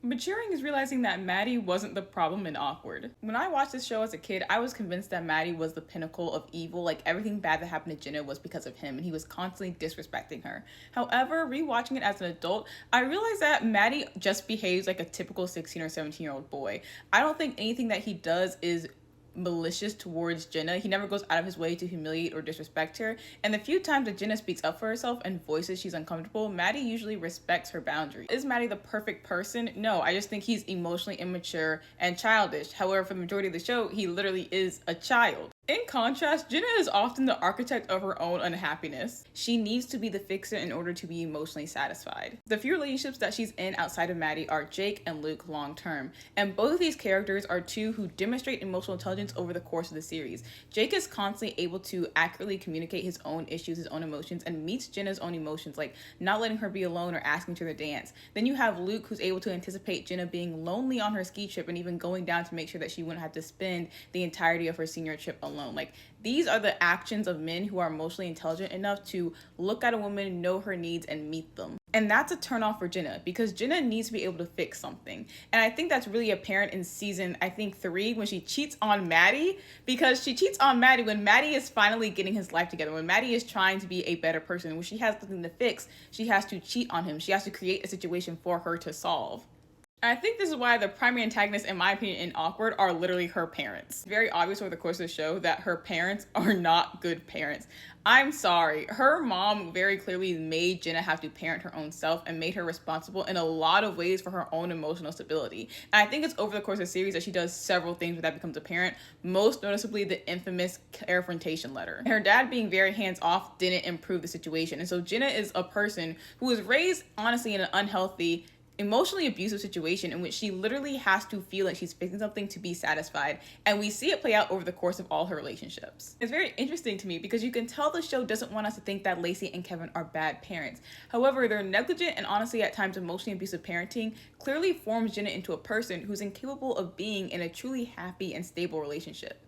Maturing is realizing that Maddie wasn't the problem in Awkward. When I watched this show as a kid, I was convinced that Maddie was the pinnacle of evil, like everything bad that happened to Jenna was because of him, and he was constantly disrespecting her. However, rewatching it as an adult, I realized that Maddie just behaves like a typical 16 or 17-year-old boy. I don't think anything that he does is malicious towards Jenna. He never goes out of his way to humiliate or disrespect her. And the few times that Jenna speaks up for herself and voices she's uncomfortable, Maddie usually respects her boundaries. Is Maddie the perfect person? No, I just think he's emotionally immature and childish. However, for the majority of the show, he literally is a child. In contrast, Jenna is often the architect of her own unhappiness. She needs to be the fixer in order to be emotionally satisfied. The few relationships that she's in outside of Maddie are Jake and Luke long term, and both of these characters are two who demonstrate emotional intelligence over the course of the series. Jake is constantly able to accurately communicate his own issues, his own emotions, and meets Jenna's own emotions, like not letting her be alone or asking her to dance. Then you have Luke, who's able to anticipate Jenna being lonely on her ski trip and even going down to make sure that she wouldn't have to spend the entirety of her senior trip alone. Like, these are the actions of men who are emotionally intelligent enough to look at a woman, know her needs, and meet them. And that's a turnoff for Jenna, because Jenna needs to be able to fix something. And I think that's really apparent in season, I think 3, when she cheats on Maddie, because she cheats on Maddie when Maddie is finally getting his life together, when Maddie is trying to be a better person. When she has nothing to fix, she has to cheat on him. She has to create a situation for her to solve. I think this is why the primary antagonists, in my opinion, in Awkward are literally her parents. It's very obvious over the course of the show that her parents are not good parents. I'm sorry. Her mom very clearly made Jenna have to parent her own self and made her responsible in a lot of ways for her own emotional stability. And I think it's over the course of the series that she does several things where that becomes apparent, most noticeably the infamous confrontation letter. Her dad being very hands-off didn't improve the situation. And so Jenna is a person who was raised, honestly, in an unhealthy, emotionally abusive situation in which she literally has to feel like she's fixing something to be satisfied, and we see it play out over the course of all her relationships. It's very interesting to me because you can tell the show doesn't want us to think that Lacey and Kevin are bad parents. However, their negligent and honestly at times emotionally abusive parenting clearly forms Jenna into a person who's incapable of being in a truly happy and stable relationship.